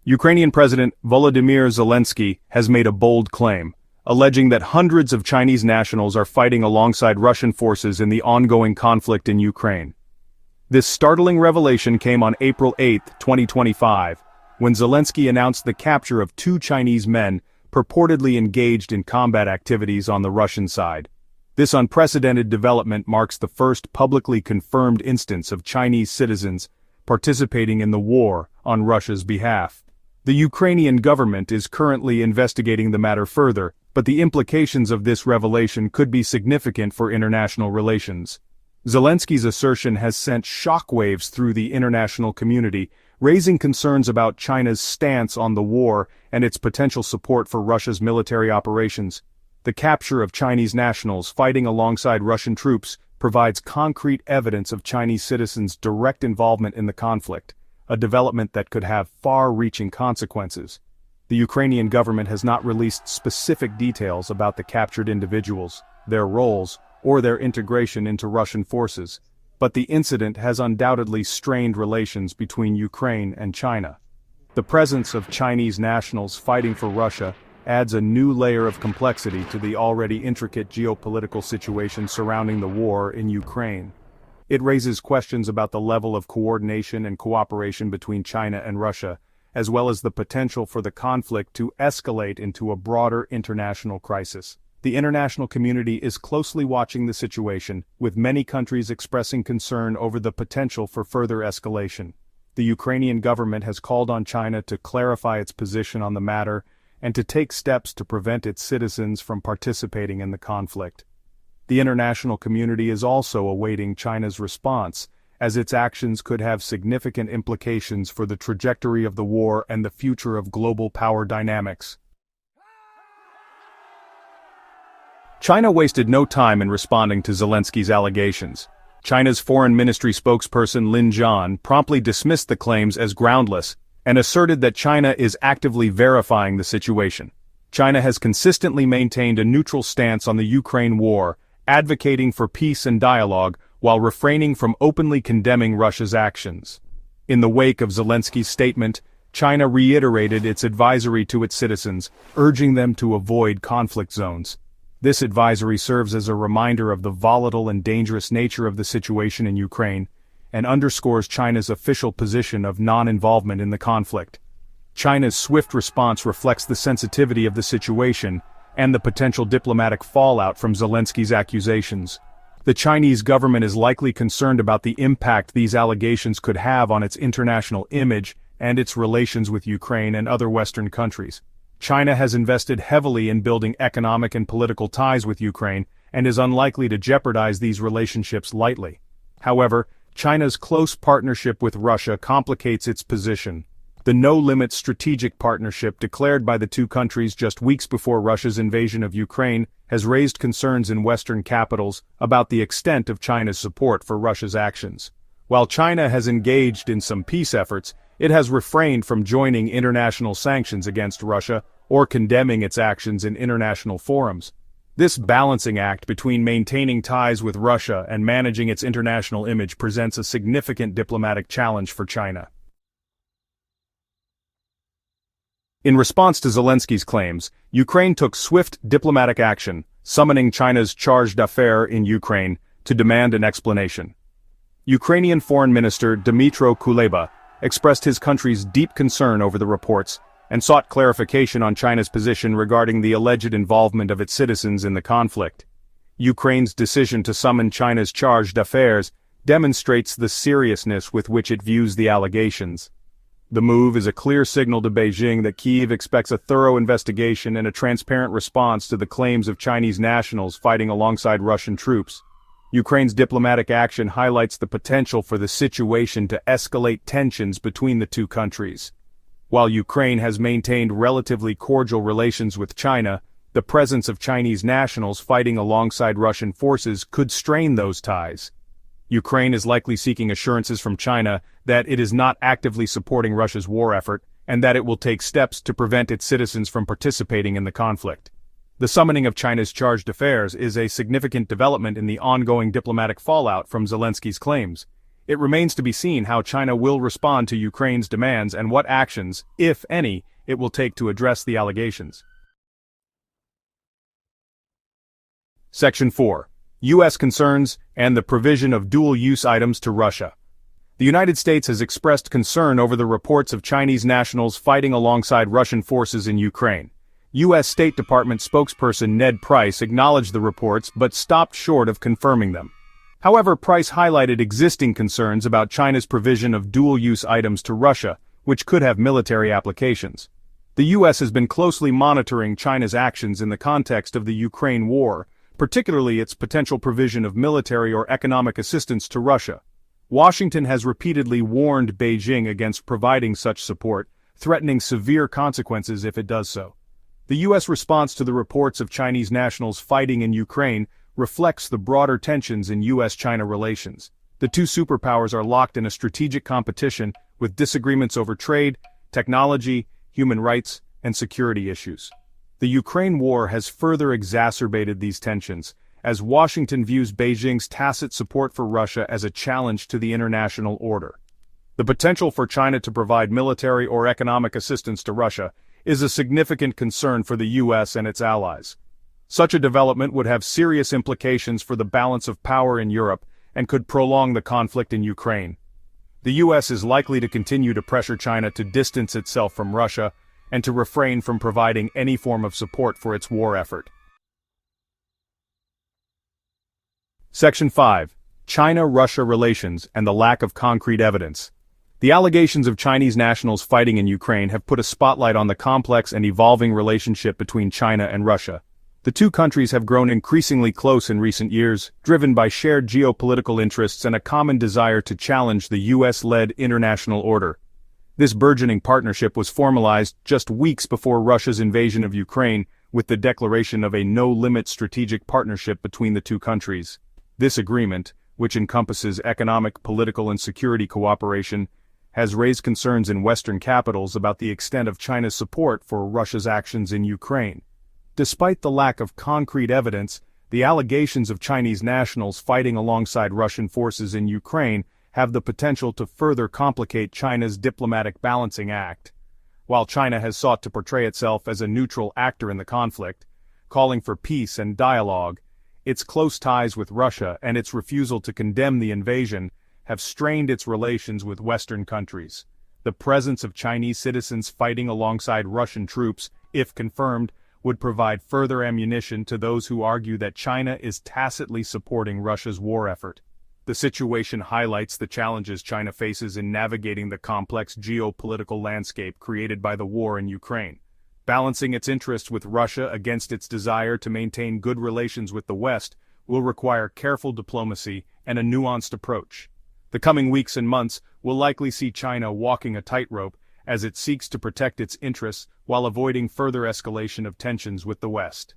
Ukrainian President Volodymyr Zelensky has made a bold claim, alleging that hundreds of Chinese nationals are fighting alongside Russian forces in the ongoing conflict in Ukraine. This startling revelation came on April 8, 2025, when Zelensky announced the capture of 2 Chinese men purportedly engaged in combat activities on the Russian side. This unprecedented development marks the first publicly confirmed instance of Chinese citizens participating in the war on Russia's behalf. The Ukrainian government is currently investigating the matter further, but the implications of this revelation could be significant for international relations. Zelensky's assertion has sent shockwaves through the international community, raising concerns about China's stance on the war and its potential support for Russia's military operations. The capture of Chinese nationals fighting alongside Russian troops provides concrete evidence of Chinese citizens' direct involvement in the conflict, a development that could have far-reaching consequences. The Ukrainian government has not released specific details about the captured individuals, their roles, or their integration into Russian forces, but the incident has undoubtedly strained relations between Ukraine and China. The presence of Chinese nationals fighting for Russia adds a new layer of complexity to the already intricate geopolitical situation surrounding the war in Ukraine. It raises questions about the level of coordination and cooperation between China and Russia, as well as the potential for the conflict to escalate into a broader international crisis. The international community is closely watching the situation, with many countries expressing concern over the potential for further escalation. The Ukrainian government has called on China to clarify its position on the matter and to take steps to prevent its citizens from participating in the conflict. The international community is also awaiting China's response, as its actions could have significant implications for the trajectory of the war and the future of global power dynamics. China wasted no time in responding to Zelensky's allegations. China's foreign ministry spokesperson Lin Jian promptly dismissed the claims as groundless and asserted that China is actively verifying the situation. China has consistently maintained a neutral stance on the Ukraine war, advocating for peace and dialogue while refraining from openly condemning Russia's actions. In the wake of Zelensky's statement, China reiterated its advisory to its citizens, urging them to avoid conflict zones. This advisory serves as a reminder of the volatile and dangerous nature of the situation in Ukraine, and underscores China's official position of non-involvement in the conflict. China's swift response reflects the sensitivity of the situation and the potential diplomatic fallout from Zelensky's accusations. The Chinese government is likely concerned about the impact these allegations could have on its international image and its relations with Ukraine and other Western countries. China has invested heavily in building economic and political ties with Ukraine and is unlikely to jeopardize these relationships lightly. However, China's close partnership with Russia complicates its position. The no-limit strategic partnership declared by the two countries just weeks before Russia's invasion of Ukraine has raised concerns in Western capitals about the extent of China's support for Russia's actions. While China has engaged in some peace efforts, it has refrained from joining international sanctions against Russia or condemning its actions in international forums. This balancing act between maintaining ties with Russia and managing its international image presents a significant diplomatic challenge for China. In response to Zelensky's claims, Ukraine took swift diplomatic action, summoning China's charge d'affaires in Ukraine to demand an explanation. Ukrainian Foreign Minister Dmytro Kuleba expressed his country's deep concern over the reports and sought clarification on China's position regarding the alleged involvement of its citizens in the conflict. Ukraine's decision to summon China's charge d'affaires demonstrates the seriousness with which it views the allegations. The move is a clear signal to Beijing that Kyiv expects a thorough investigation and a transparent response to the claims of Chinese nationals fighting alongside Russian troops. Ukraine's diplomatic action highlights the potential for the situation to escalate tensions between the two countries. While Ukraine has maintained relatively cordial relations with China, the presence of Chinese nationals fighting alongside Russian forces could strain those ties. Ukraine is likely seeking assurances from China that it is not actively supporting Russia's war effort and that it will take steps to prevent its citizens from participating in the conflict. The summoning of China's charge d'affaires is a significant development in the ongoing diplomatic fallout from Zelensky's claims. It remains to be seen how China will respond to Ukraine's demands and what actions, if any, it will take to address the allegations. Section 4. U.S. concerns and the provision of dual-use items to Russia. The United States has expressed concern over the reports of Chinese nationals fighting alongside Russian forces in Ukraine. U.S. State Department spokesperson Ned Price acknowledged the reports but stopped short of confirming them. However, Price highlighted existing concerns about China's provision of dual-use items to Russia, which could have military applications. The U.S. has been closely monitoring China's actions in the context of the Ukraine war, particularly its potential provision of military or economic assistance to Russia. Washington has repeatedly warned Beijing against providing such support, threatening severe consequences if it does so. The U.S. response to the reports of Chinese nationals fighting in Ukraine reflects the broader tensions in U.S.-China relations. The two superpowers are locked in a strategic competition with disagreements over trade, technology, human rights, and security issues. The Ukraine war has further exacerbated these tensions, as Washington views Beijing's tacit support for Russia as a challenge to the international order. The potential for China to provide military or economic assistance to Russia is a significant concern for the U.S. and its allies. Such a development would have serious implications for the balance of power in Europe and could prolong the conflict in Ukraine. The U.S. is likely to continue to pressure China to distance itself from Russia and to refrain from providing any form of support for its war effort. Section 5. China-Russia relations and the lack of concrete evidence. The allegations of Chinese nationals fighting in Ukraine have put a spotlight on the complex and evolving relationship between China and Russia. The two countries have grown increasingly close in recent years, driven by shared geopolitical interests and a common desire to challenge the U.S.-led international order. This burgeoning partnership was formalized just weeks before Russia's invasion of Ukraine, with the declaration of a no-limit strategic partnership between the two countries. This agreement, which encompasses economic, political, and security cooperation, has raised concerns in Western capitals about the extent of China's support for Russia's actions in Ukraine. Despite the lack of concrete evidence, the allegations of Chinese nationals fighting alongside Russian forces in Ukraine have the potential to further complicate China's diplomatic balancing act. While China has sought to portray itself as a neutral actor in the conflict, calling for peace and dialogue, its close ties with Russia and its refusal to condemn the invasion have strained its relations with Western countries. The presence of Chinese citizens fighting alongside Russian troops, if confirmed, would provide further ammunition to those who argue that China is tacitly supporting Russia's war effort. The situation highlights the challenges China faces in navigating the complex geopolitical landscape created by the war in Ukraine. Balancing its interests with Russia against its desire to maintain good relations with the West will require careful diplomacy and a nuanced approach. The coming weeks and months will likely see China walking a tightrope as it seeks to protect its interests while avoiding further escalation of tensions with the West.